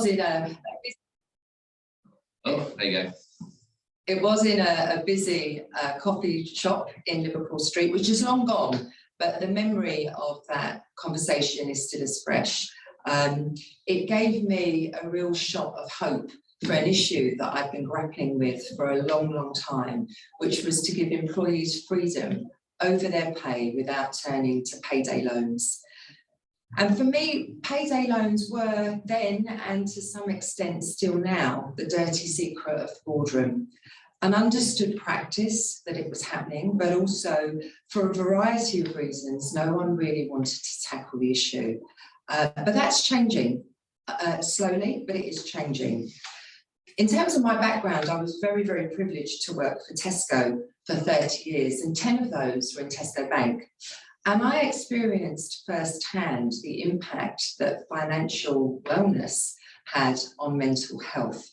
in a Oh, there you go. It was in a busy coffee shop in Liverpool Street, which is long gone, but the memory of that conversation is still as fresh. It gave me a real shot of hope for an issue that I've been grappling with for a long, long time, which was to give employees freedom over their pay without turning to payday loans. And for me, payday loans were then, and to some extent still now, the dirty secret of the boardroom. An understood practice that it was happening, but also for a variety of reasons, no one really wanted to tackle the issue. But that's changing slowly, but it is changing. In terms of my background, I was very, very privileged to work for Tesco for 30 years, and 10 of those were in Tesco Bank. And I experienced firsthand the impact that financial wellness had on mental health.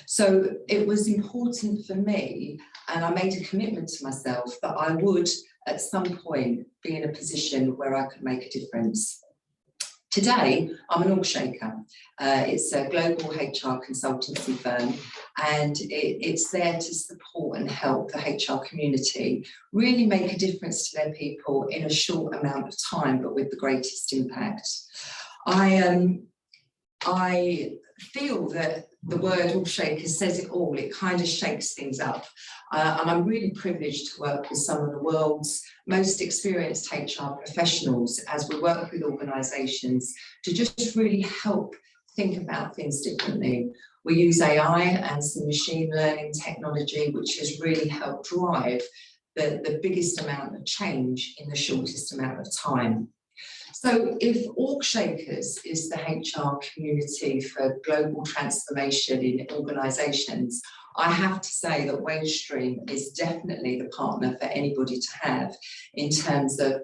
So it was important for me, and I made a commitment to myself that I would at some point be in a position where I could make a difference. Today, I'm an org shaker. It's a global HR consultancy firm, and it's there to support and help the HR community really make a difference to their people in a short amount of time, but with the greatest impact. I feel that the word org shaker says it all. It kind of shakes things up. And I'm really privileged to work with some of the world's most experienced HR professionals as we work with organisations to just really help think about things differently. We use AI and some machine learning technology, which has really helped drive the biggest amount of change in the shortest amount of time. So if Org Shakers is the HR community for global transformation in organisations, I have to say that Wagestream is definitely the partner for anybody to have in terms of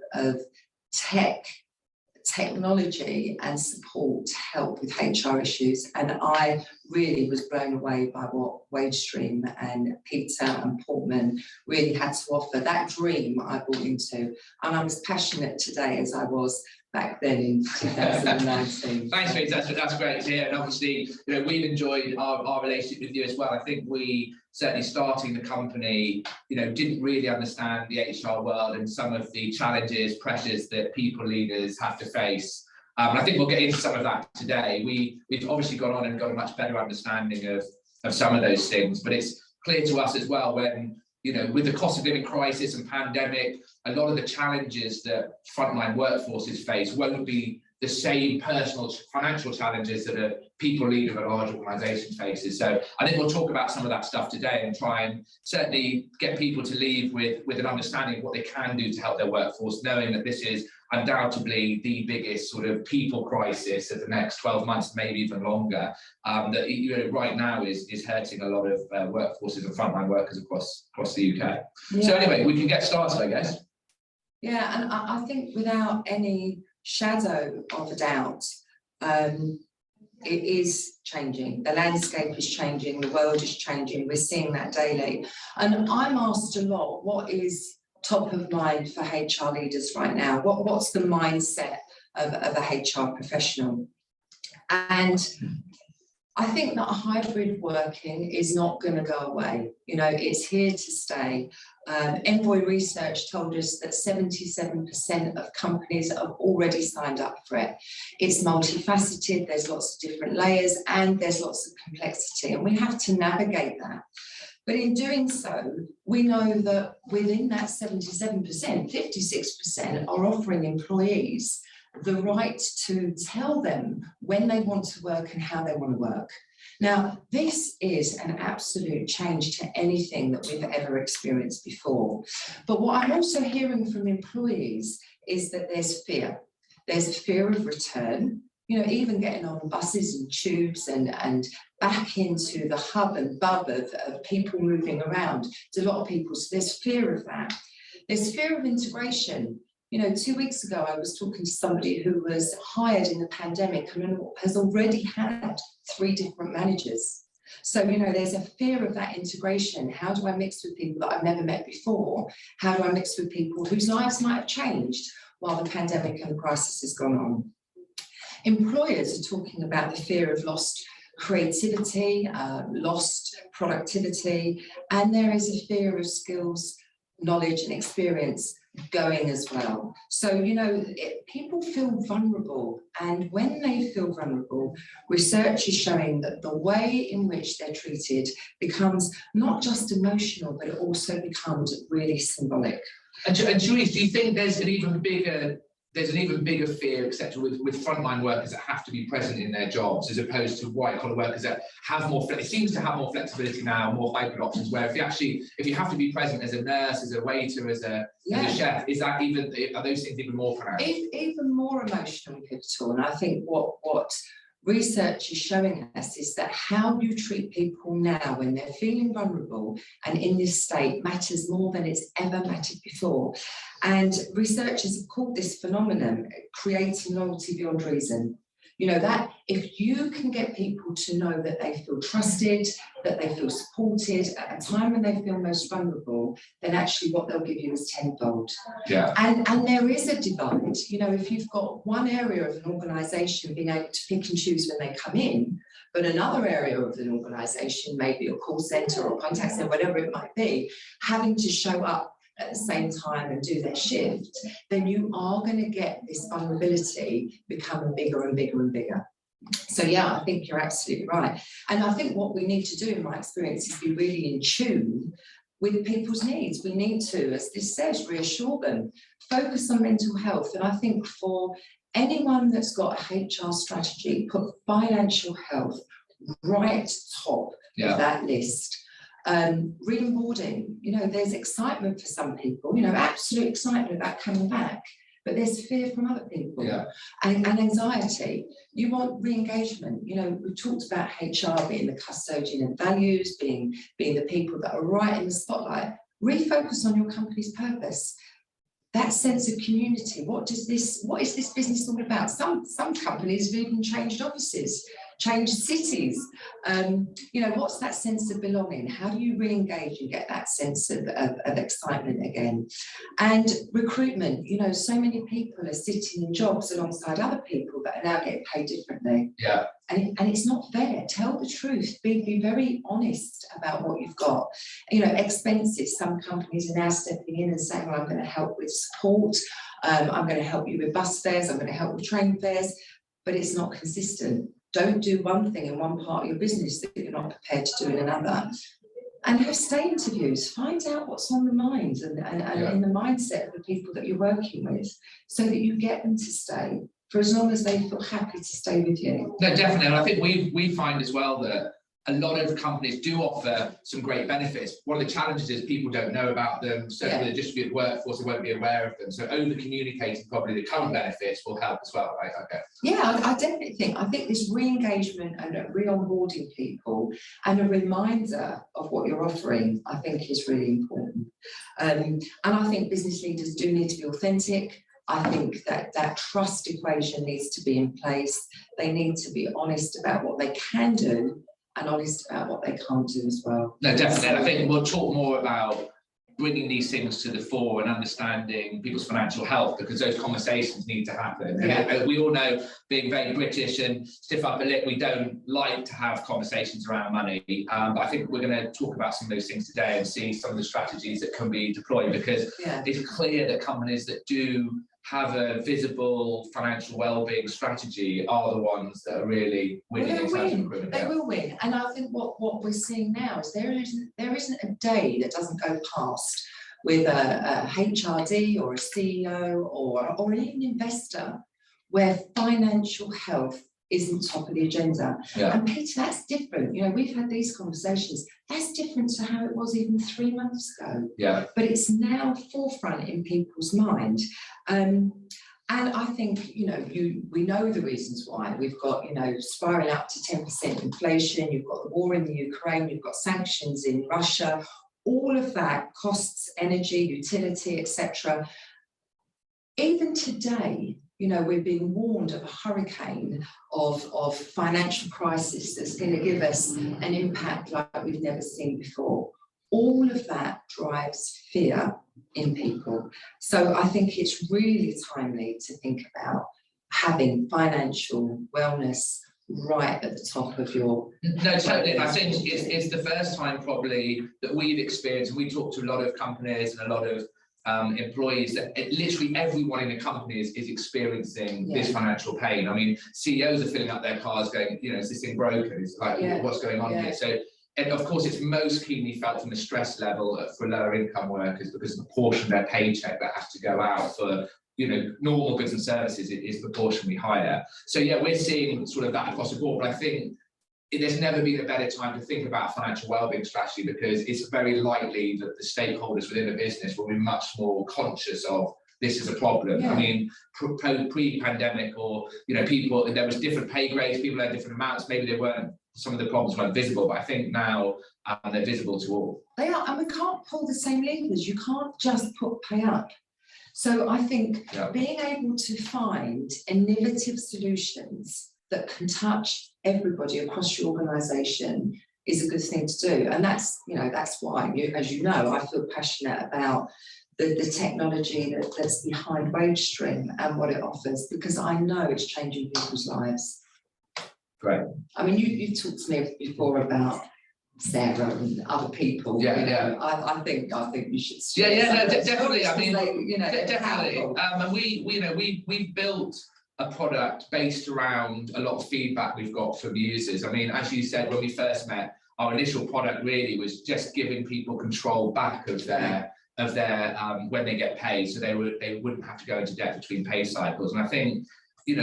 technology and support to help with HR issues. And I really was blown away by what Wagestream and Peter and Portman really had to offer. That dream I bought into, and I'm as passionate today as I was back then in 2019. Thanks, Peter. That's great to hear. And obviously, we've enjoyed our relationship with you as well. I think we certainly starting the company, didn't really understand the HR world and some of the challenges, pressures that people leaders have to face. And I think we'll get into some of that today. We've obviously gone on and got a much better understanding of some of those things, but it's clear to us as well when, with the cost of living crisis and pandemic, a lot of the challenges that frontline workforces face won't be the same personal financial challenges that a people leader of a large organisation faces. So I think we'll talk about some of that stuff today and try and certainly get people to leave with an understanding of what they can do to help their workforce, knowing that this is undoubtedly the biggest sort of people crisis of the next 12 months, maybe even longer, that right now is hurting a lot of workforces and frontline workers across the UK. Yeah. So anyway, we can get started, I guess. Yeah, and I think without any shadow of a doubt, it is changing. The landscape is changing, the world is changing, we're seeing that daily. And I'm asked a lot, what is top of mind for HR leaders right now? What's the mindset of a HR professional? And I think that hybrid working is not going to go away. It's here to stay. Envoy research told us that 77% of companies have already signed up for it. It's multifaceted, there's lots of different layers, and there's lots of complexity, and we have to navigate that. But in doing so, we know that within that 77%, 56% are offering employees the right to tell them when they want to work and how they want to work. Now, this is an absolute change to anything that we've ever experienced before. But what I'm also hearing from employees is that there's fear. There's a fear of return, even getting on buses and tubes and back into the hub and bub of people moving around. There's a lot of people, so there's fear of that. There's fear of integration. 2 weeks ago, I was talking to somebody who was hired in the pandemic and has already had 3 different managers. So, there's a fear of that integration. How do I mix with people that I've never met before? How do I mix with people whose lives might have changed while the pandemic and the crisis has gone on? Employers are talking about the fear of lost creativity, lost productivity, and there is a fear of skills, knowledge and experience going as well. So, you know, people feel vulnerable, and when they feel vulnerable, research is showing that the way in which they're treated becomes not just emotional, but it also becomes really symbolic. And Therese, do you think there's an even bigger fear, etc., with frontline workers that have to be present in their jobs, as opposed to white collar workers that have more? It seems to have more flexibility now, more hybrid options. Where if you have to be present as a nurse, as a waiter, as a chef, are those things even more pronounced? Even more emotional and pivotal. And I think what research is showing us is that how you treat people now when they're feeling vulnerable and in this state matters more than it's ever mattered before. And researchers have called this phenomenon creating loyalty beyond reason. You know, that if you can get people to know that they feel trusted, that they feel supported at a time when they feel most vulnerable, then actually what they'll give you is tenfold. Yeah. And there is a divide. You know, if you've got one area of an organisation being able to pick and choose when they come in, but another area of an organisation, maybe a call centre or contact centre, whatever it might be, having to show up at the same time and do their shift, then you are going to get this vulnerability becoming bigger and bigger and bigger. So yeah, I think you're absolutely right. And I think what we need to do, in my experience, is be really in tune with people's needs. We need to, as this says, reassure them, focus on mental health. And I think for anyone that's got a HR strategy, put financial health right top of that list. Re-onboarding, you know, there's excitement for some people, you know, absolute excitement about coming back, but there's fear from other people and anxiety. You want re-engagement. You know, we talked about HR being the custodian of values, being the people that are right in the spotlight. Refocus on your company's purpose. That sense of community. What is this business all about? Some companies have even changed offices, changed cities. You know, what's that sense of belonging? How do you re-engage and get that sense of excitement again? And recruitment, you know, so many people are sitting in jobs alongside other people that are now getting paid differently. Yeah. And it's not fair. Tell the truth. Be very honest about what you've got. You know, expenses. Some companies are now stepping in and saying, well, I'm going to help with support. I'm going to help you with bus fares. I'm going to help with train fares. But it's not consistent. Don't do one thing in one part of your business that you're not prepared to do in another. And have stay interviews. Find out what's on the minds and in the mindset of the people that you're working with, so that you get them to stay for as long as they feel happy to stay with you. No, definitely. And I think we find as well that a lot of companies do offer some great benefits. One of the challenges is people don't know about them. Certainly the distributed workforce, they won't be aware of them. So over-communicating probably the current benefits will help as well, right? Okay. Yeah, I definitely think this re-engagement and re-onboarding people and a reminder of what you're offering, I think is really important. And I think business leaders do need to be authentic. I think that trust equation needs to be in place. They need to be honest about what they can do and honest about what they can't do as well. No, definitely. I think we'll talk more about bringing these things to the fore and understanding people's financial health, because those conversations need to happen. Yeah. And we all know, being very British and stiff upper lip, we don't like to have conversations around money. But I think we're going to talk about some of those things today and see some of the strategies that can be deployed, because it's clear that companies that do have a visible financial well-being strategy are the ones that are really winning in terms of recruitment. They will win. And I think what we're seeing now is there isn't a day that doesn't go past with a HRD or a CEO or even an investor where financial health isn't top of the agenda. Yeah. And Peter, that's different. You know, we've had these conversations. That's different to how it was even 3 months ago. Yeah. But it's now forefront in people's mind. And I think, you know, we know the reasons why. We've got, you know, spiraling up to 10% inflation. You've got the war in the Ukraine. You've got sanctions in Russia. All of that costs energy, utility, etc. Even today, you know, we're being warned of a hurricane of financial crisis that's going to give us an impact like we've never seen before. All of that drives fear in people. So I think it's really timely to think about having financial wellness right at the top of your... No, totally. I think it's the first time probably that we've experienced, and we talk to a lot of companies and a lot of employees, that literally everyone in a company is experiencing this financial pain. I mean, CEOs are filling up their cars going, is this thing broken? It's like, what's going on here? So, and of course, it's most keenly felt from the stress level for lower income workers, because the portion of their paycheck that has to go out for normal goods and services is proportionally higher. So yeah, we're seeing sort of that across the board. But I think there's never been a better time to think about financial wellbeing strategy, because it's very likely that the stakeholders within a business will be much more conscious of this is a problem. I mean, pre-pandemic, or people, there was different pay grades, people had different amounts, maybe they weren't, some of the problems weren't visible, but I think now they're visible to all. They are, and we can't pull the same levers. You can't just put pay up. So I think being able to find innovative solutions that can touch everybody across your organisation is a good thing to do. And that's, that's why, as you know, I feel passionate about the technology that's behind Wagestream and what it offers, because I know it's changing people's lives. Great. I mean, you talked to me before about Sarah and other people. I think you should. No, definitely. I mean, definitely. And we've built a product based around a lot of feedback we've got from users. I mean, as you said, when we first met, our initial product really was just giving people control back of their when they get paid, so they wouldn't have to go into debt between pay cycles. And I think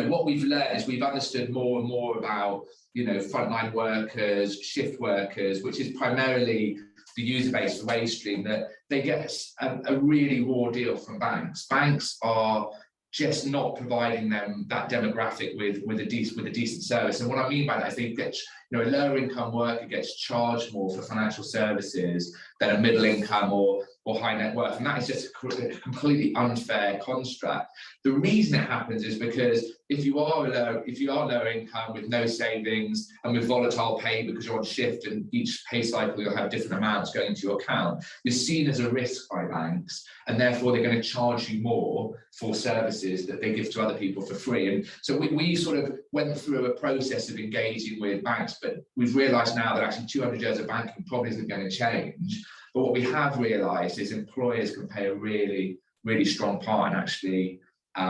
what we've learned is we've understood more and more about frontline workers, shift workers, which is primarily the user base for Wagestream, that they get a really raw deal from banks. Banks are just not providing them that demographic with a decent service. And what I mean by that is they get, a lower income worker gets charged more for financial services than a middle income or high net worth, and that is just a completely unfair construct. The reason it happens is because if you are lower income with no savings and with volatile pay because you're on shift and each pay cycle you'll have different amounts going into your account, you're seen as a risk by banks, and therefore they're going to charge you more for services that they give to other people for free. And so we sort of went through a process of engaging with banks, but we've realised now that actually 200 years of banking probably isn't going to change. But what we have realised is employers can play a really, really strong part in actually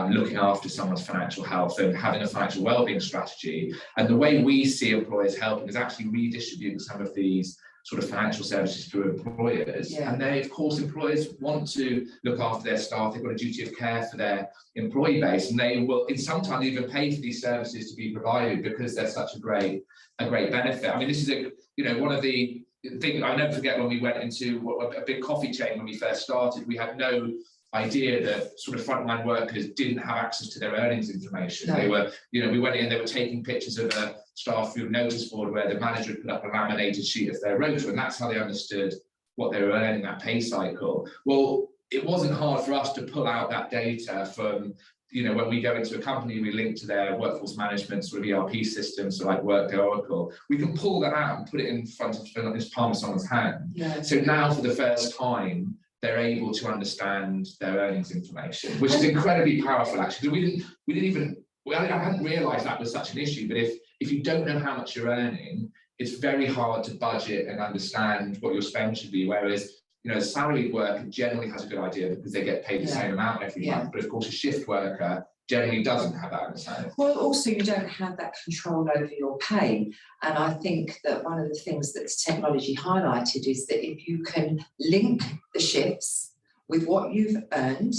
looking after someone's financial health and having a financial wellbeing strategy. And the way we see employers helping is actually redistributing some of these sort of financial services through employers. And they, of course, employers want to look after their staff. They've got a duty of care for their employee base, and they will in sometimes even pay for these services to be provided because they're such a great benefit. I mean, this is one of the things I'll never forget when we went into a big coffee chain when we first started. We had no idea that sort of frontline workers didn't have access to their earnings information. They were, we went in, they were taking pictures of a staff through notice board where the manager had put up a laminated sheet of their rota, and that's how they understood what they were earning that pay cycle. Well, it wasn't hard for us to pull out that data from, when we go into a company, we link to their workforce management sort of ERP systems, so like Workday, Oracle. We can pull that out and put it in front of this palm of someone's hand. So now, for the first time, they're able to understand their earnings information, which is incredibly powerful, actually. I hadn't realised that was such an issue. But if you don't know how much you're earning, it's very hard to budget and understand what your spend should be. Whereas, a salaried worker generally has a good idea because they get paid the same amount every month. But of course, a shift worker generally doesn't have that understanding. Well, also, you don't have that control over your pay. And I think that one of the things that technology highlighted is that if you can link the shifts with what you've earned,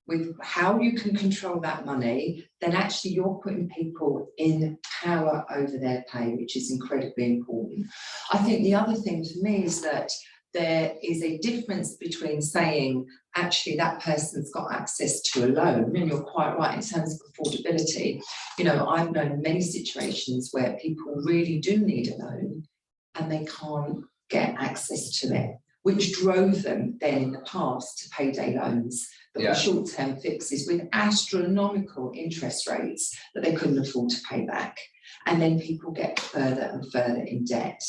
with how you can control that money, then actually you're putting people in power over their pay, which is incredibly important. I think the other thing for me is that there is a difference between saying, actually, that person's got access to a loan, and you're quite right in terms of affordability. I've known many situations where people really do need a loan and they can't get access to it, which drove them then in the past to payday loans that were short-term fixes with astronomical interest rates that they couldn't afford to pay back. And then people get further and further in debt.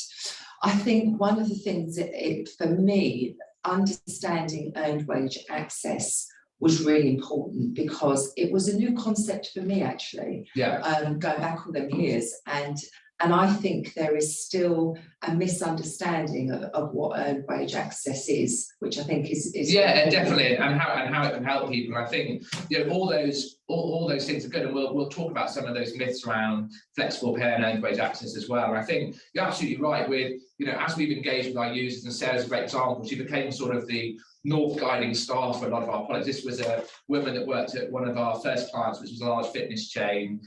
I think one of the things for me, understanding earned wage access was really important, because it was a new concept for me, actually, going back all them years. And I think there is still a misunderstanding of what earned wage access is, which I think is definitely, and how it can help people. I think, you know, all those things are good, and we'll talk about some of those myths around flexible pay and earned wage access as well. And I think you're absolutely right with, you know, as we've engaged with our users, and Sarah's a great example. She became sort of the north guiding star for a lot of our products. This was a woman that worked at one of our first clients, which was a large fitness chain,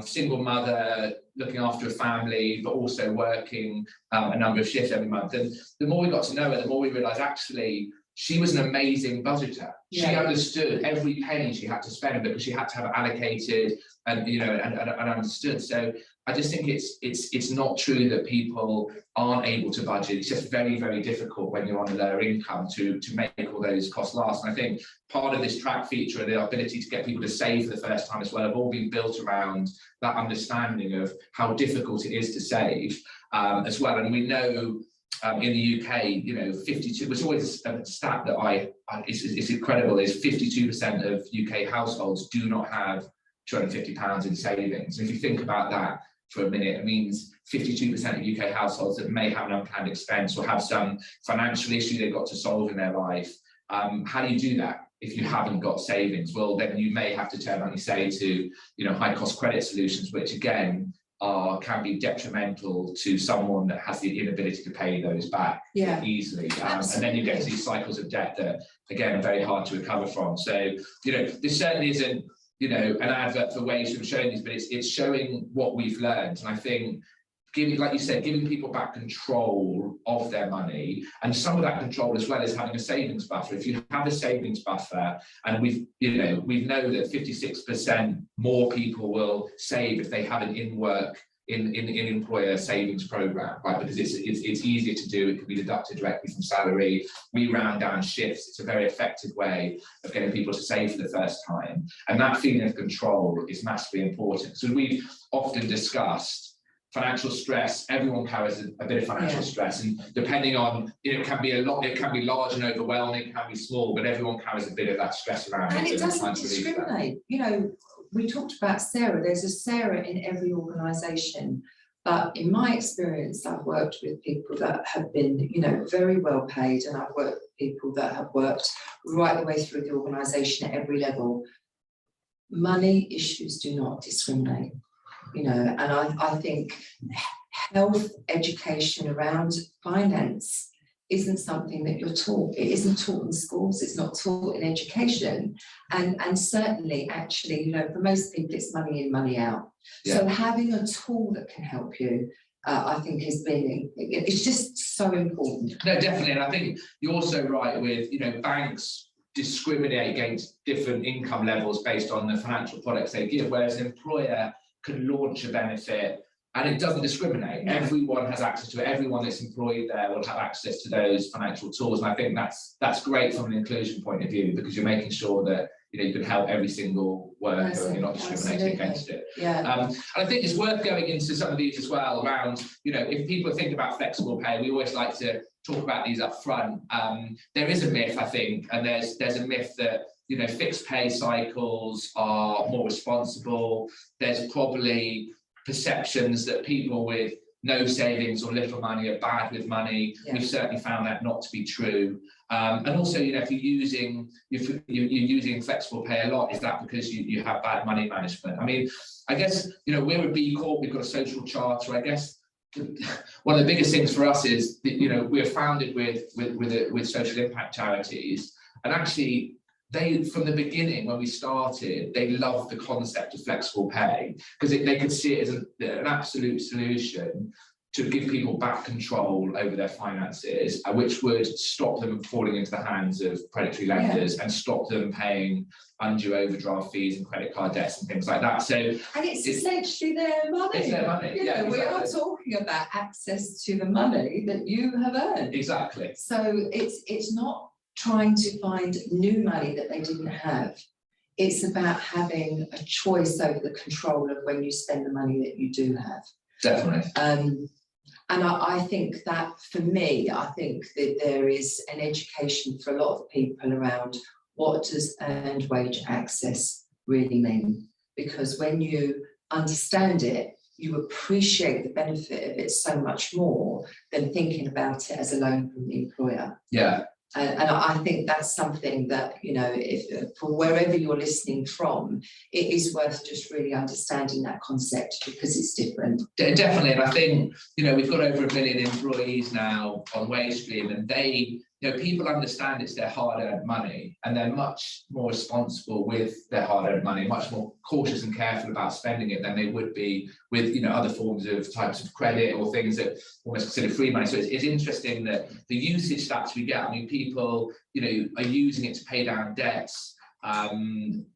single mother, looking after a family, but also working a number of shifts every month. And the more we got to know her, the more we realised actually she was an amazing budgeter. She understood every penny she had to spend, because she had to have it allocated and, you know, and understood. So I just think it's not true that people aren't able to budget. It's just very, very difficult when you're on a lower income to make all those costs last. And I think part of this track feature and the ability to get people to save for the first time as well have all been built around that understanding of how difficult it is to save as well. And we know in the UK, you know, 52, it's always a stat that it's incredible, is 52% of UK households do not have £250 in savings. And if you think about that for a minute, it means 52% of UK households that may have an unplanned expense or have some financial issue they've got to solve in their life. How do you do that if you haven't got savings? Well, then you may have to turn, like you say, to, you know, high cost credit solutions, which again can be detrimental to someone that has the inability to pay those back easily. And then you get to these cycles of debt that again are very hard to recover from. So, you know, this certainly isn't, you know, an advert for Wagestream showing these, but it's showing what we've learned. And I think giving, like you said, giving people back control of their money, and some of that control as well is having a savings buffer. If you have a savings buffer, and we know that 56% more people will save if they have an in-work in employer savings program, right? Because it's easier to do. It can be deducted directly from salary. We round down shifts. It's a very effective way of getting people to save for the first time, and that feeling of control is massively important. So we've often discussed financial stress. Everyone carries a bit of financial stress, and depending on, you know, it can be a lot, it can be large and overwhelming, it can be small, but everyone carries a bit of that stress around. And it doesn't discriminate. You know, we talked about Sarah. There's a Sarah in every organisation, but in my experience, I've worked with people that have been, you know, very well paid, and I've worked with people that have worked right the way through the organisation at every level. Money issues do not discriminate. You know, and I think health education around finance isn't something that you're taught. It isn't taught in schools. It's not taught in education. And certainly, actually, you know, for most people, it's money in, money out. Yeah. So having a tool that can help you, I think it's just so important. No, definitely. And I think you're also right with, you know, banks discriminate against different income levels based on the financial products they give, whereas an employer can launch a benefit and it doesn't discriminate. Everyone has access to it. Everyone that's employed there will have access to those financial tools. And I think that's great from an inclusion point of view, because you're making sure that, you know, you can help every single worker and you're not discriminating against it. Yeah. And I think it's worth going into some of these as well around, you know, if people think about flexible pay, we always like to talk about these up front. There is a myth, I think, and there's a myth that, you know, fixed pay cycles are more responsible. There's probably perceptions that people with no savings or little money are bad with money. Yeah. We've certainly found that not to be true. And also, you know, if you're using flexible pay a lot, is that because you have bad money management? I mean, I guess, you know, we're a B Corp, we've got a social charter. I guess one of the biggest things for us is that, you know, we're founded with social impact charities, and actually they, from the beginning when we started, they loved the concept of flexible pay because they could see it as an absolute solution to give people back control over their finances, which would stop them falling into the hands of predatory lenders and stop them paying undue overdraft fees and credit card debts and things like that. So, and it's essentially their money. It's their money. You know, exactly. We are talking about access to the money that you have earned. Exactly. So it's not trying to find new money that they didn't have. It's about having a choice over the control of when you spend the money that you do have. Definitely. And I think that, for me, I think that there is an education for a lot of people around what does earned wage access really mean? Because when you understand it, you appreciate the benefit of it so much more than thinking about it as a loan from the employer. Yeah. And I think that's something that, you know, if for wherever you're listening from, it is worth just really understanding that concept, because it's different. Definitely, and I think, you know, we've got over 1 million employees now on Wagestream, and they, you know, people understand it's their hard-earned money, and they're much more responsible with their hard-earned money, much more cautious and careful about spending it than they would be with, you know, other forms of types of credit or things that almost consider free money. So it's interesting that the usage stats we get, I mean, people, you know, are using it to pay down debts.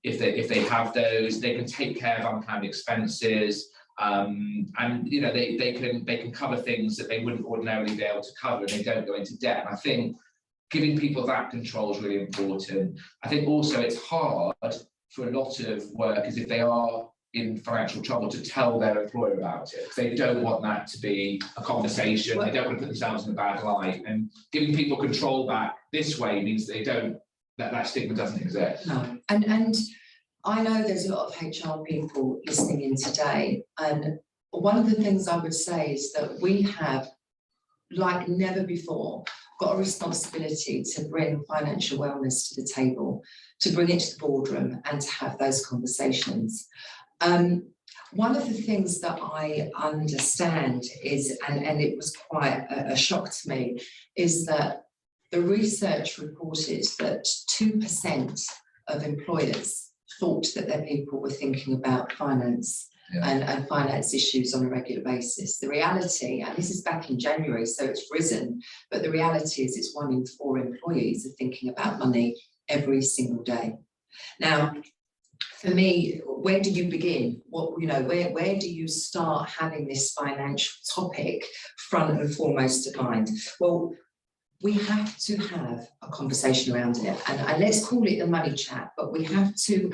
If they have those, they can take care of unplanned expenses. And you know, they can cover things that they wouldn't ordinarily be able to cover, and they don't go into debt. And I think giving people that control is really important. I think also it's hard for a lot of workers, if they are in financial trouble, to tell their employer about it, because they don't want that to be a conversation. They don't want to put themselves in a bad light, and giving people control back this way means they don't, that stigma doesn't exist. No, and I know there's a lot of HR people listening in today, and one of the things I would say is that we have, like never before, got a responsibility to bring financial wellness to the table, to bring it to the boardroom, and to have those conversations. One of the things that I understand is, and it was quite a shock to me, is that the research reported that 2% of employers thought that their people were thinking about finance. Yeah. And finance issues on a regular basis. The reality, and this is back in January, so it's risen, but the reality is it's 1 in 4 employees are thinking about money every single day. Now, for me, where do you begin? What, you know, where do you start having this financial topic front and foremost of mind? Well, we have to have a conversation around it, and let's call it the money chat, but we have to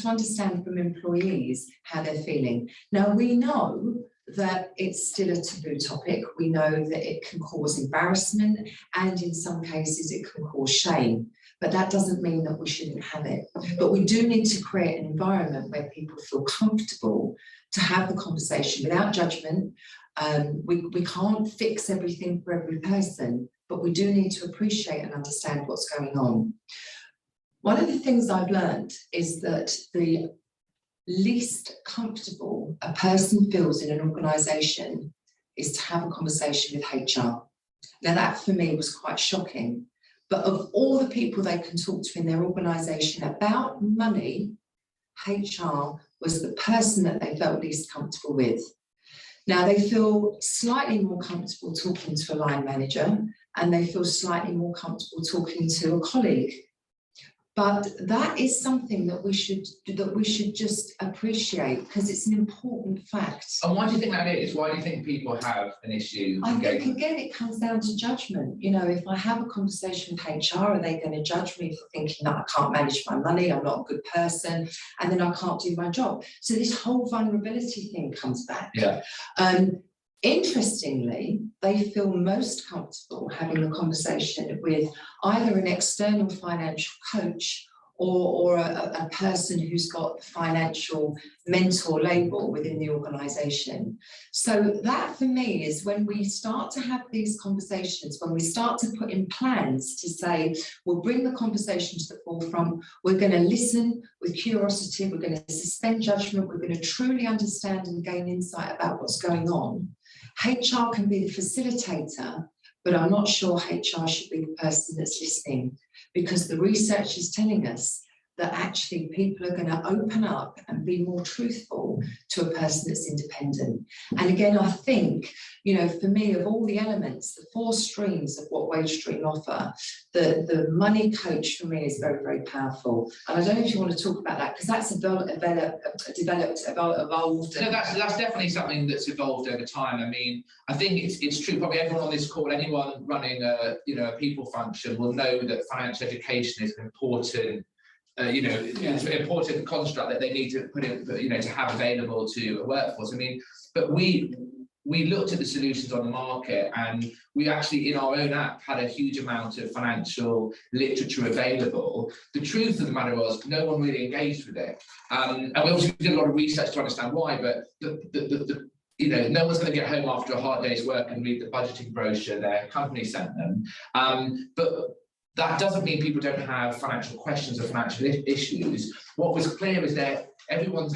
understand from employees how they're feeling. Now, we know that it's still a taboo topic. We know that it can cause embarrassment, and in some cases it can cause shame, but that doesn't mean that we shouldn't have it. But we do need to create an environment where people feel comfortable to have the conversation without judgment. We can't fix everything for every person, but we do need to appreciate and understand what's going on. One of the things I've learned is that the least comfortable a person feels in an organisation is to have a conversation with HR. Now, that for me was quite shocking, but of all the people they can talk to in their organisation about money, HR was the person that they felt least comfortable with. Now, they feel slightly more comfortable talking to a line manager, and they feel slightly more comfortable talking to a colleague. But that is something that we should just appreciate, because it's an important fact. And why do you think that is? Why do you think people have an issue? I think, again, it comes down to judgment. You know, if I have a conversation with HR, are they going to judge me for thinking that I can't manage my money, I'm not a good person, and then I can't do my job? So this whole vulnerability thing comes back. Yeah. Interestingly, they feel most comfortable having a conversation with either an external financial coach or a person who's got the financial mentor label within the organisation. So that for me is when we start to have these conversations, when we start to put in plans to say, we'll bring the conversation to the forefront, we're going to listen with curiosity, we're going to suspend judgment, we're going to truly understand and gain insight about what's going on. HR can be the facilitator, but I'm not sure HR should be the person that's listening, because the research is telling us that actually people are going to open up and be more truthful to a person that's independent. And again, I think, you know, for me, of all the elements, the 4 streams of what Wagestream offer, the money coach for me is very, very powerful. And I don't know if you want to talk about that, because that's evolved. No, that's definitely something that's evolved over time. I mean, I think it's true. Probably everyone on this call, anyone running a people function, will know that financial education is an important. It's an important construct that they need to put in, to have available to a workforce. I mean, but we we looked at the solutions on the market, and we actually in our own app had a huge amount of financial literature available. The truth of the matter was no one really engaged with it, and we obviously did a lot of research to understand why, but no one's going to get home after a hard day's work and read the budgeting brochure their company sent them. But that doesn't mean people don't have financial questions or financial issues. What was clear is that everyone's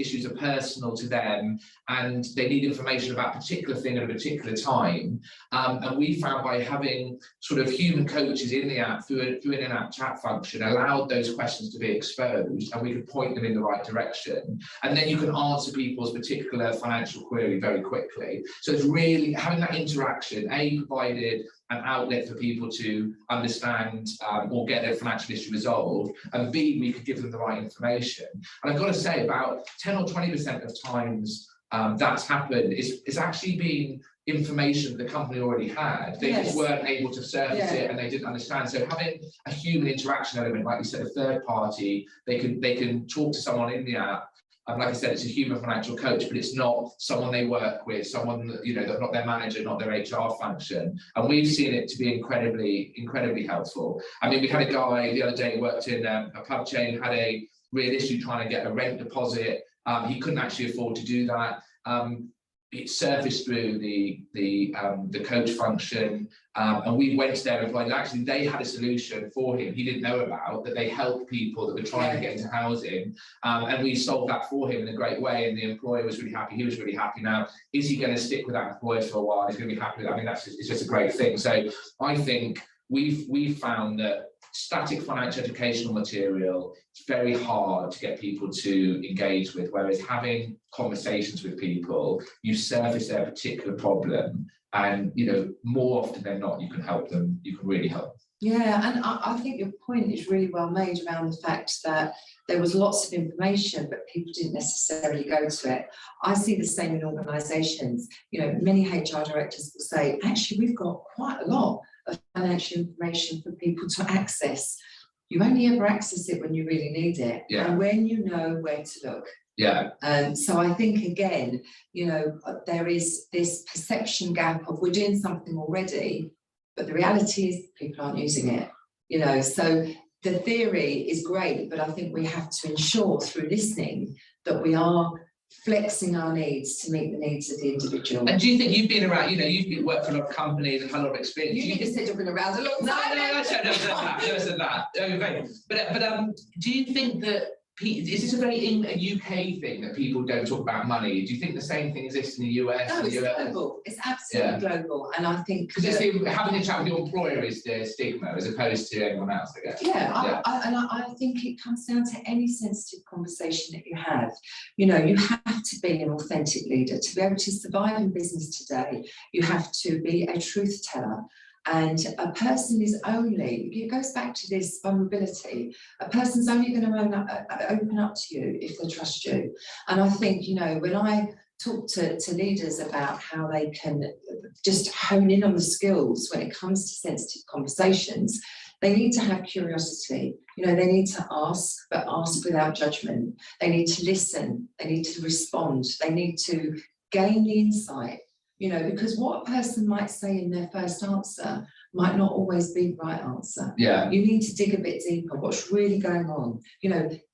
issues are personal to them, and they need information about a particular thing at a particular time. And we found by having sort of human coaches in the app through an in-app chat function allowed those questions to be exposed, and we could point them in the right direction. And then you can answer people's particular financial query very quickly. So it's really having that interaction, provided an outlet for people to understand or get their financial issue resolved, and B, we could give them the right information. And I've got to say, about 10 or 20% of times that's happened, it's actually been information the company already had. They just weren't able to surface it, and they didn't understand. So having a human interaction element, like you said, a third party, they can talk to someone in the app. Like I said, it's a human financial coach, but it's not someone they work with, someone that's not their manager, not their HR function. And we've seen it to be incredibly helpful. I mean, we had a guy the other day who worked in a pub chain, had a real issue trying to get a rent deposit. He couldn't actually afford to do that. It surfaced through the coach function, and we went to their employees. Actually, they had a solution for him he didn't know about, that they helped people that were trying to get into housing, and we solved that for him in a great way. And the employer was really happy. He was really happy. Now, is he going to stick with that employer for a while? He's going to be happy with that. I mean, it's just a great thing. So I think we've found that static financial educational material, it's very hard to get people to engage with, whereas having conversations with people, you surface their particular problem, and more often than not, you can help them, you can really help. Yeah, and I think your point is really well made around the fact that there was lots of information, but people didn't necessarily go to it. I see the same in organisations. Many HR directors will say, actually, we've got quite a lot of financial information for people to access. You only ever access it when you really need it, and when you know where to look. So I think, again, there is this perception gap of we're doing something already, but the reality is people aren't using it. So the theory is great, but I think we have to ensure through listening that we are flexing our needs to meet the needs of the individual. And do you think you've been around, you've worked for a lot of companies and had a lot of experience? You said you've been around a long time. No, said that. Okay. But do you think that, is this a very UK thing that people don't talk about money? Do you think the same thing exists in the US? No, it's global. It's absolutely global. And I think because having a chat with your employer is the stigma as opposed to anyone else, I guess. I think it comes down to any sensitive conversation that you have. You have to be an authentic leader to be able to survive in business today. You have to be a truth teller. And a person is only, it goes back to this vulnerability, a person's only going to open up to you if they trust you. And I think, when I talk to leaders about how they can just hone in on the skills when it comes to sensitive conversations, they need to have curiosity. They need to ask, but ask without judgment. They need to listen. They need to respond. They need to gain the insight. Because what a person might say in their first answer might not always be the right answer. You need to dig a bit deeper. What's really going on?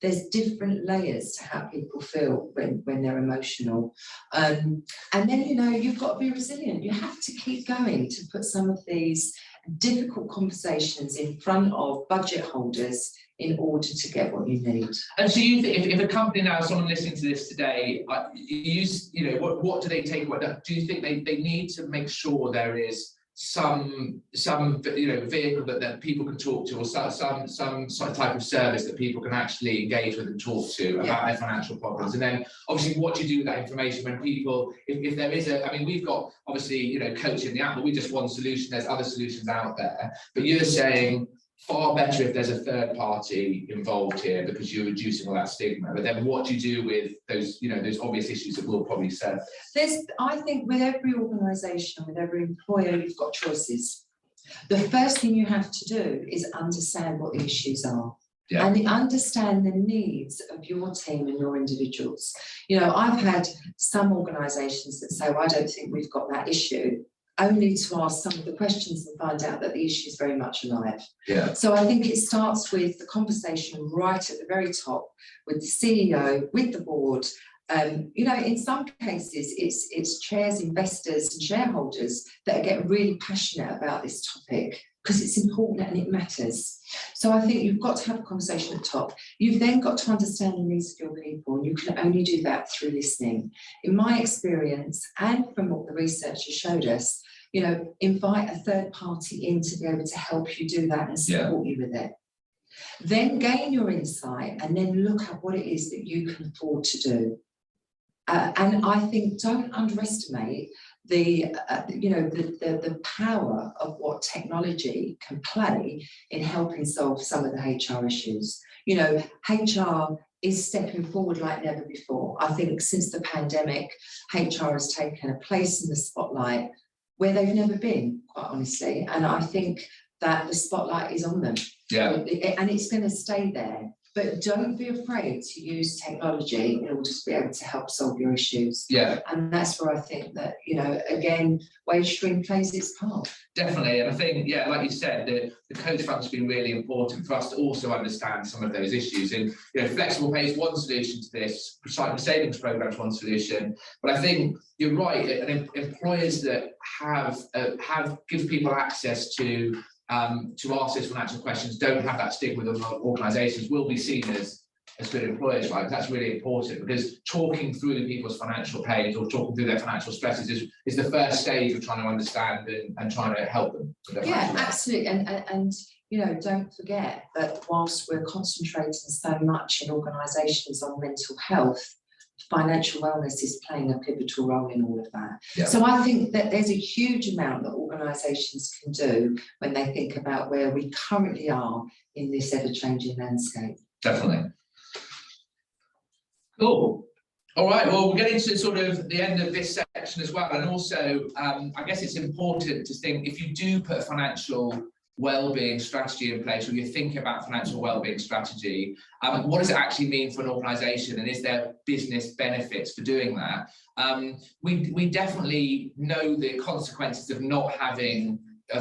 There's different layers to how people feel when they're emotional. And then, you've got to be resilient. You have to keep going to put some of these difficult conversations in front of budget holders in order to get what you need. And so you think if a company now, someone listening to this today, what do they take away? Do you think they need to make sure there is some vehicle that people can talk to, or some type of service that people can actually engage with and talk to about their financial problems? And then obviously what do you do with that information when people, if there is we've got obviously coaching the app, but we just one solution, there's other solutions out there, but you're saying far better if there's a third party involved here because you're reducing all that stigma. But then what do you do with those those obvious issues that will probably surface? I think with every organisation, with every employer, you've got choices. The first thing you have to do is understand what the issues are. and understand the needs of your team and your individuals. You know, I've had some organisations that say, well, I don't think we've got that issue, only to ask some of the questions and find out that the issue is very much alive. Yeah. So I think it starts with the conversation right at the very top with the CEO, with the board. You know, in some cases, it's chairs, investors and shareholders that are getting really passionate about this topic because it's important and it matters. So I think you've got to have a conversation at the top. You've then got to understand the needs of your people, and you can only do that through listening. In my experience, and from what the research has showed us, you know, invite a third party in to be able to help you do that and support you with it. Then gain your insight and then look at what it is that you can afford to do. And I think don't underestimate the power of what technology can play in helping solve some of the HR issues. You know, HR is stepping forward like never before. I think since the pandemic, HR has taken a place in the spotlight where they've never been, quite honestly. And I think that the spotlight is on them. Yeah. And it's going to stay there. But don't be afraid to use technology in order to be able to help solve your issues. Yeah. And that's where I think that, you know, again, Wagestream plays its part. Definitely. And I think, yeah, like you said, the coach function has been really important for us to also understand some of those issues. And, you know, flexible pay is one solution to this, recycling savings program is one solution. But I think you're right, and employers that have give people access to ask those financial questions, don't have that stigma with organisations, will be seen as good employers, right? That's really important, because talking through people's financial pains or talking through their financial stresses is the first stage of trying to understand and trying to help them. Yeah, absolutely. And you know, don't forget that whilst we're concentrating so much in organisations on mental health, financial wellness is playing a pivotal role in all of that. Yeah. So I think that there's a huge amount that organisations can do when they think about where we currently are in this ever-changing landscape. Definitely. Cool. All right, well, we're getting to sort of the end of this section as well. And also, I guess it's important to think, if you do put a financial wellbeing strategy in place, or you're thinking about financial wellbeing strategy, what does it actually mean for an organisation, and is there business benefits for doing that? We definitely know the consequences of not having a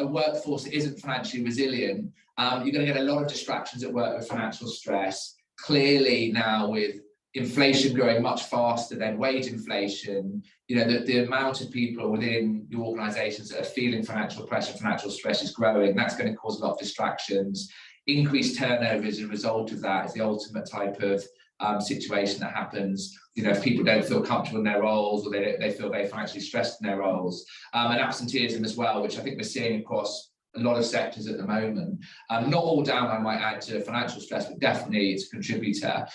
workforce that isn't financially resilient. You're going to get a lot of distractions at work with financial stress. Clearly now, with inflation growing much faster than wage inflation, you know, the amount of people within your organisations that are feeling financial pressure, financial stress is growing. That's going to cause a lot of distractions. Increased turnover as a result of that is the ultimate type of situation that happens. You know, if people don't feel comfortable in their roles, or they feel very financially stressed in their roles, and absenteeism as well, which I think we're seeing across a lot of sectors at the moment. Not all down, I might add, to financial stress, but definitely it's a contributor.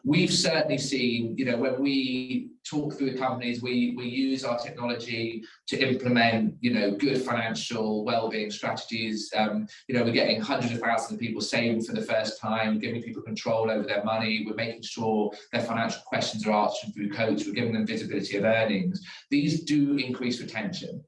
We've certainly seen, you know, when we talk through the companies, we use our technology to implement, you know, good financial wellbeing strategies. You know, we're getting hundreds of thousands of people saving for the first time, giving people control over their money. We're making sure their financial questions are answered through coach. We're giving them visibility of earnings. These do increase retention.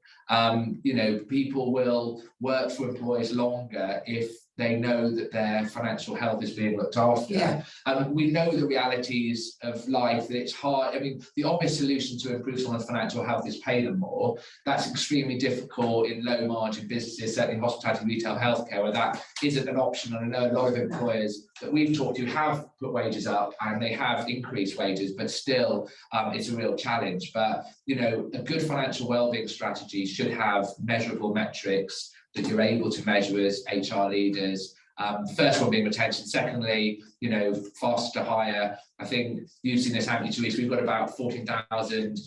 You know, people will work for employers longer if they know that their financial health is being looked after. Yeah. We know the realities of life, that it's hard. I mean, the obvious solution to improve someone's financial health is pay them more. That's extremely difficult in low margin businesses, certainly in hospitality, retail, healthcare, where that isn't an option. And I know a lot of employers that we've talked to have put wages up, and they have increased wages, but still it's a real challenge. But, you know, a good financial wellbeing strategy should have measurable metrics that you're able to measure as HR leaders. The first one being retention. Secondly, you know, faster to hire. I think you've seen this, haven't you, Therese? We've got about 14,000,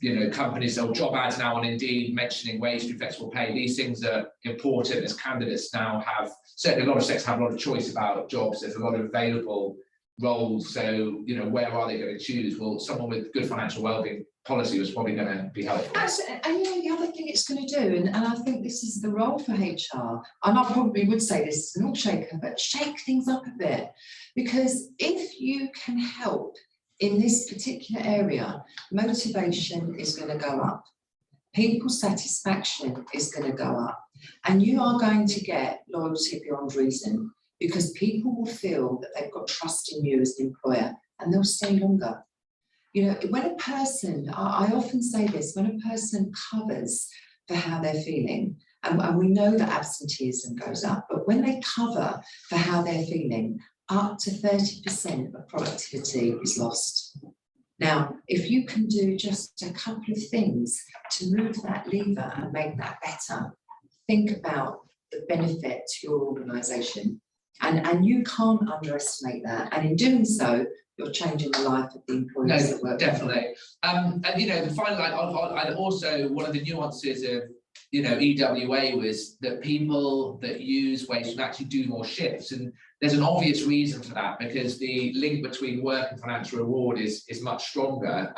you know, companies or job ads now on Indeed mentioning wage through flexible pay. These things are important as candidates now have, certainly a lot of sectors have a lot of choice about jobs. There's a lot of available roles. So, you know, where are they going to choose? Well, someone with good financial wellbeing policy was probably going to be helpful. Absolutely. And you know, the other thing it's going to do, and I think this is the role for HR, and I probably would say this is an all shaker, but shake things up a bit. Because if you can help in this particular area, motivation is going to go up. people's satisfaction is going to go up, and you are going to get loyalty beyond reason, because people will feel that they've got trust in you as an employer, and they'll stay longer. You know, when a person, I often say this, when a person covers for how they're feeling, and we know that absenteeism goes up, but when they cover for how they're feeling, up to 30% of productivity is lost. Now, if you can do just a couple of things to move that lever and make that better, think about the benefit to your organisation. And you can't underestimate that. And in doing so, you're changing the life of the employees that work. Definitely. And you know, the final line, and also one of the nuances of, you know, EWA was that people that use Wagestream actually do more shifts, and there's an obvious reason for that, because the link between work and financial reward is much stronger.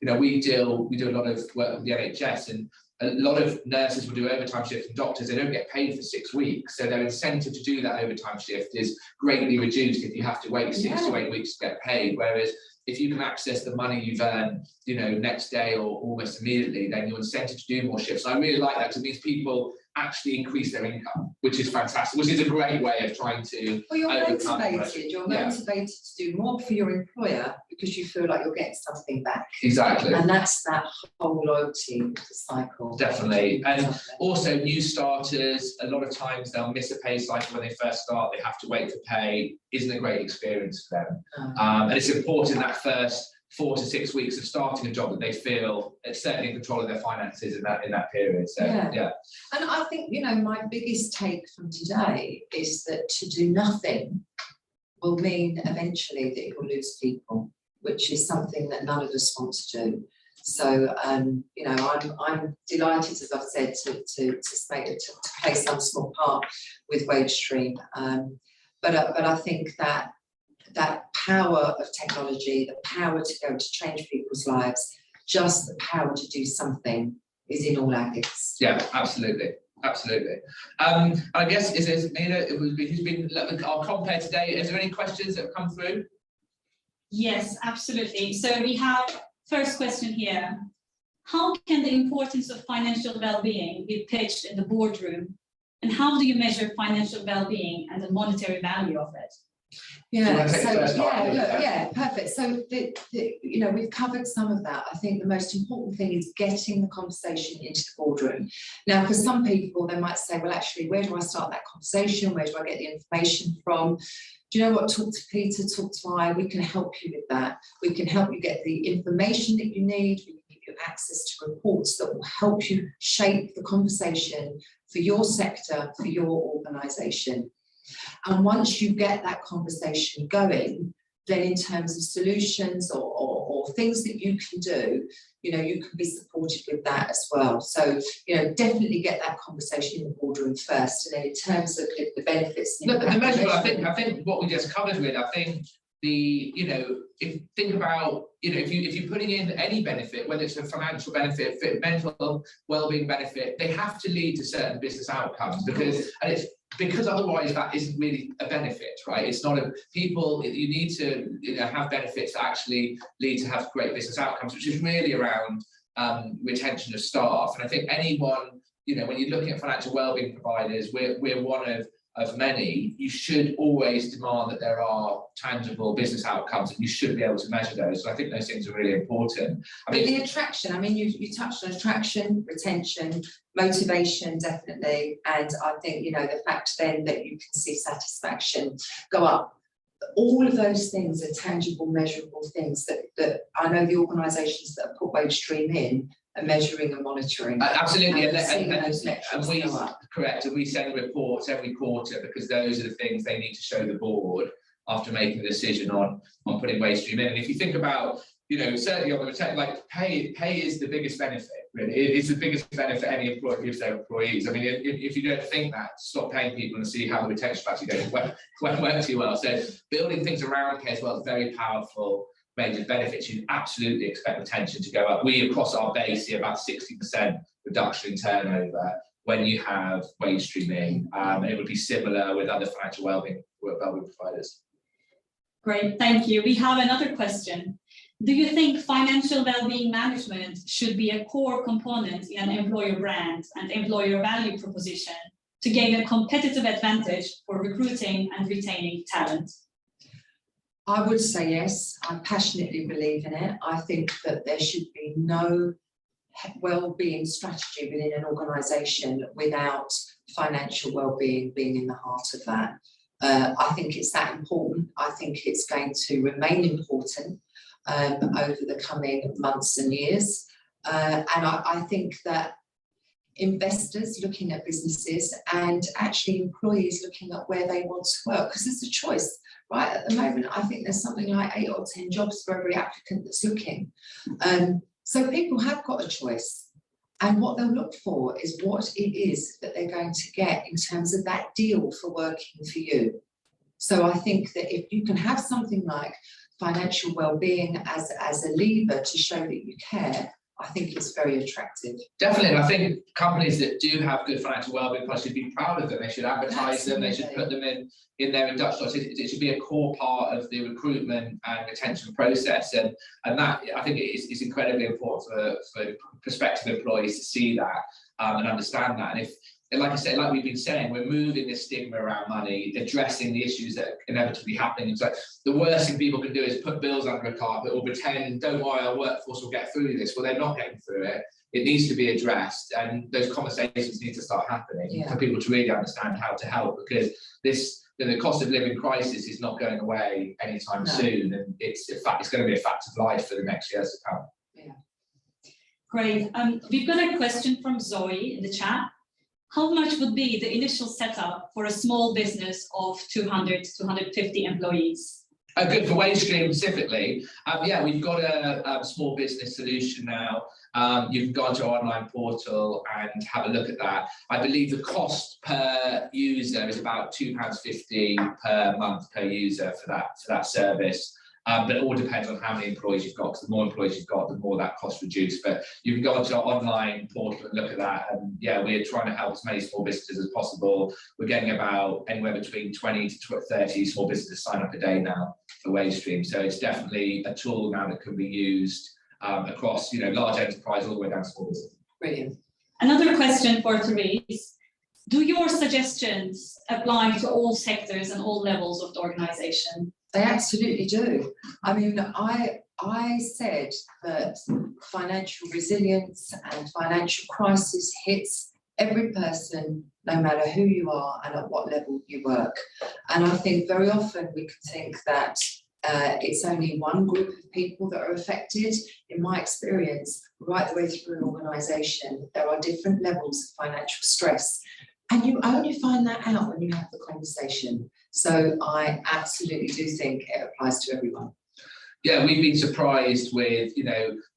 You know, we do a lot of work with the NHS, and a lot of nurses will do overtime shifts, and doctors, they don't get paid for 6 weeks, so their incentive to do that overtime shift is greatly reduced if you have to wait 6 to 8 weeks to get paid. Whereas if you can access the money you've earned, you know, next day or almost immediately, then you're incentive to do more shifts. And I really like that, because it means people actually increase their income, which is fantastic, which is a great way of trying to. Well, you're motivated. You're motivated to do more for your employer because you feel like you're getting something back. Exactly. And that's that whole loyalty cycle. Definitely. And also new starters, a lot of times they'll miss a pay cycle when they first start. They have to wait for pay. Isn't a great experience for them. And it's important that first 4 to 6 weeks of starting a job that they feel it's certainly in control of their finances in that period. So yeah. And I think, you know, my biggest take from today is that to do nothing will mean eventually that you'll lose people, which is something that none of us want to do. So you know, I'm delighted, as I've said, to play some small part with Wagestream. But I think that power of technology, the power to go to change people's lives, just the power to do something is in all our gifts. Yeah, absolutely. Absolutely. I guess who's been our compare today? Is there any questions that have come through? Yes, absolutely. So we have first question here. How can the importance of financial well-being be pitched in the boardroom? And how do you measure financial well-being and the monetary value of it? Yeah, perfect. So you know, we've covered some of that. I think the most important thing is getting the conversation into the boardroom. Now, for some people, they might say, well, actually, where do I start that conversation? Where do I get the information from? Do you know what? Talk to Peter, talk to I. We can help you with that. We can help you get the information that you need. We can give you access to reports that will help you shape the conversation for your sector, for your organisation. And once you get that conversation going, then in terms of solutions or things that you can do, you know, you can be supported with that as well. So, you know, definitely get that conversation in the boardroom first. And then in terms of the benefits. Look, the measure, I think what we just covered with, I think you know, think about, you know, if you're putting in any benefit, whether it's a financial benefit, mental well-being benefit, they have to lead to certain business outcomes, because otherwise that isn't really a benefit, right? It's not you need to, you know, have benefits that actually lead to have great business outcomes, which is really around retention of staff. And I think anyone, you know, when you're looking at financial wellbeing providers, we're one of many. You should always demand that there are tangible business outcomes, and you should be able to measure those. So I think those things are really important. I mean, the attraction, I mean, you touched on attraction, retention, motivation, definitely. And I think, you know, the fact then that you can see satisfaction go up. All of those things are tangible, measurable things that I know the organisations that have put Wagestream in are measuring and monitoring. Absolutely, and we correct, and we send reports every quarter, because those are the things they need to show the board after making a decision on putting Wagestream in. And if you think about, you know, certainly on the like pay is the biggest benefit. Really, it's the biggest benefit any employer gives their employees. I mean, if you don't think that, stop paying people and see how the retention strategy goes. Won't work too well. So building things around pay as well is very powerful. Major benefits. You absolutely expect retention to go up. We, across our base, see about 60% reduction in turnover when you have Wagestream in. It would be similar with other financial wellbeing providers. Great, thank you. We have another question. Do you think financial well-being management should be a core component in an employer brand and employer value proposition to gain a competitive advantage for recruiting and retaining talent? I would say yes. I passionately believe in it. I think that there should be no well-being strategy within an organisation without financial well-being being in the heart of that. I think it's that important. I think it's going to remain important over the coming months and years. And I think that investors looking at businesses and actually employees looking at where they want to work, because it's a choice. Right at the moment, I think there's something like 8 or 10 jobs for every applicant that's looking. So people have got a choice. And what they'll look for is what it is that they're going to get in terms of that deal for working for you. So I think that if you can have something like financial well-being as a lever to show that you care, I think it's very attractive. Definitely, and I think companies that do have good financial wellbeing policies should be proud of them. They should advertise them. They should put them in their industrial. It should be a core part of the recruitment and retention process, and that I think is incredibly important for prospective employees to see that and understand that. And like I said, like we've been saying, we're moving this stigma around money, addressing the issues that are inevitably happening. And so the worst thing people can do is put bills under a carpet or pretend, don't worry, our workforce will get through this. Well, they're not getting through it. It needs to be addressed, and those conversations need to start happening for people to really understand how to help, because the cost of living crisis is not going away anytime soon, and it's going to be a fact of life for the next years to come. Yeah. Great. We've got a question from Zoe in the chat. How much would be the initial setup for a small business of 200 to 250 employees? Good, for Wagestream specifically. Yeah, we've got a small business solution now. You can go onto our online portal and have a look at that. I believe the cost per user is about £2.50 per month per user for that service. But it all depends on how many employees you've got, because the more employees you've got, the more that cost reduced. But you can go onto our online portal and look at that. And yeah, we're trying to help as many small businesses as possible. We're getting about anywhere between 20 to 30 small businesses sign up a day now for Wagestream. So it's definitely a tool now that can be used across, large enterprise all the way down to small business. Brilliant. Another question for Therese. Do your suggestions apply to all sectors and all levels of the organization? They absolutely do. I mean, I said that financial resilience and financial crisis hits every person, no matter who you are and at what level you work. And I think very often we can think that it's only one group of people that are affected. In my experience, right the way through an organisation, there are different levels of financial stress. And you only find that out when you have the conversation. So I absolutely do think it applies to everyone. Yeah, we've been surprised with,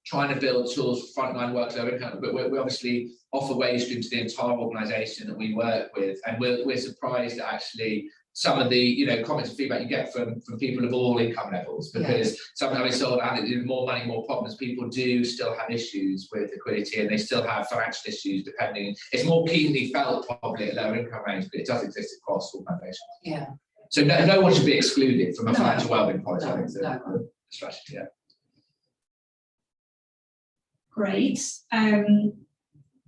trying to build tools for frontline work low income, but we obviously offer Wagestream to the entire organisation that we work with. And we're surprised at actually some of the, comments and feedback you get from people of all income levels, because sometimes more money, more problems. People do still have issues with liquidity, and they still have financial issues depending. It's more keenly felt probably at lower income range, but it does exist across organisations. Yeah. So no one should be excluded from a financial wellbeing policy. I think No. Strategy, yeah. Great.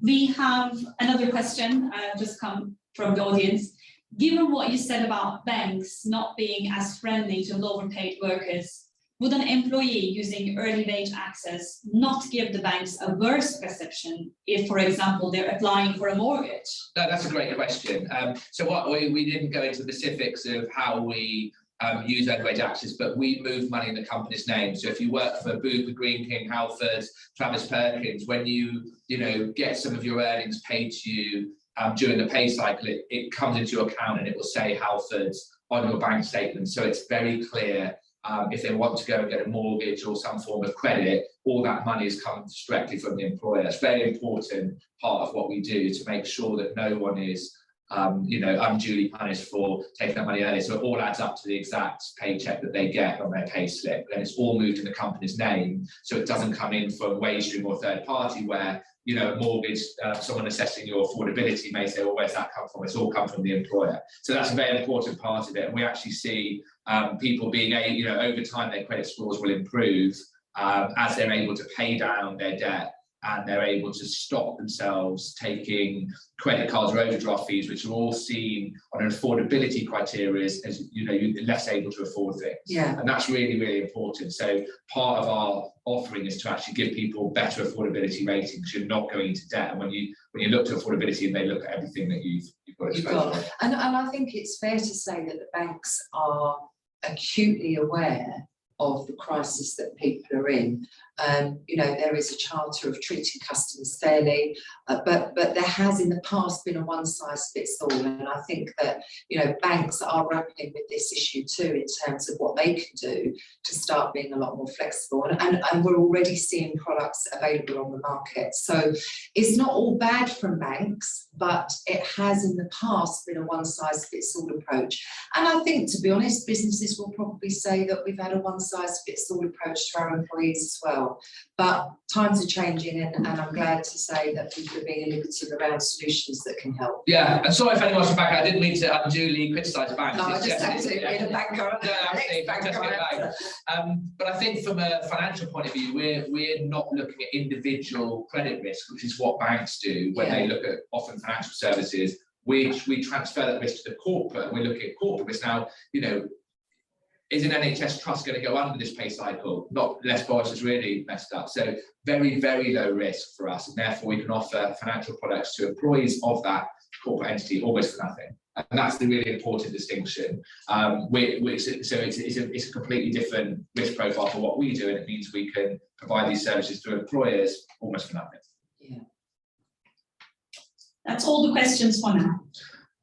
We have another question just come from the audience. Given what you said about banks not being as friendly to lower paid workers, would an employee using early wage access not give the banks a worse perception if, for example, they're applying for a mortgage? No, that's a great question. So what we didn't go into the specifics of how we use early wage access, but we move money in the company's name. So if you work for Bupa, Green King, Halfords, Travis Perkins, when you get some of your earnings paid to you during the pay cycle, it comes into your account and it will say Halfords on your bank statement. So it's very clear if they want to go and get a mortgage or some form of credit, all that money is coming directly from the employer. It's a very important part of what we do to make sure that no one is unduly punished for taking that money early. So it all adds up to the exact paycheck that they get on their pay slip. And it's all moved in the company's name. So it doesn't come in from Wagestream or third party where, a mortgage, someone assessing your affordability may say, well, where's that come from? It's all come from the employer. So that's a very important part of it. And we actually see people being over time, their credit scores will improve as they're able to pay down their debt and they're able to stop themselves taking credit cards or overdraft fees, which are all seen on an affordability criteria as you know, you're less able to afford things. Yeah. And that's really, really important. So part of our offering is to actually give people better affordability ratings. You're not going into debt. And when you look to affordability, they look at everything that you've got exposure to. And I think it's fair to say that the banks are acutely aware of the crisis that people are in. You know, there is a charter of treating customers fairly, but there has in the past been a one-size-fits-all, and I think that, you know, banks are grappling with this issue too in terms of what they can do to start being a lot more flexible, and we're already seeing products available on the market. So it's not all bad from banks, but it has in the past been a one-size-fits-all approach. And I think, to be honest, businesses will probably say that we've had a one-size-fits-all approach to our employees as well. But times are changing, and I'm glad to say that people are being innovative around solutions that can help. Yeah, and sorry if anyone's from back, I didn't mean to unduly criticise banks. No, I just had to be a banker. No, absolutely, fantastic bank. But I think from a financial point of view, we're not looking at individual credit risk, which is what banks do when they look at often financial services. We transfer that risk to the corporate, and we're looking at corporate risk. Now, you know, is an NHS trust going to go under this pay cycle? Not unless Boris is really messed up. So very, very low risk for us, and therefore we can offer financial products to employees of that corporate entity almost for nothing. And that's the really important distinction. So it's a completely different risk profile for what we do, and it means we can provide these services to employers almost for nothing. Yeah. That's all the questions for now.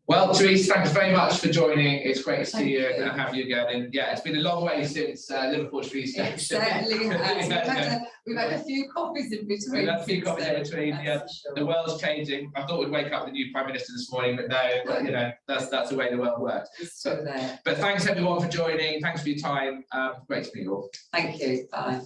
Well, Therese, thanks very much for joining. It's great to see Thank you you. and have you again. And yeah, it's been a long way since Liverpool's Street Station. It certainly has. We've had a few coffees in between. We've had a few coffees in between. Yeah, the world's changing. I thought we'd wake up with a new Prime Minister this morning, but no, you know, that's the way the world works. It's still there. But thanks everyone for joining. Thanks for your time. Great to meet you all. Thank you. Bye.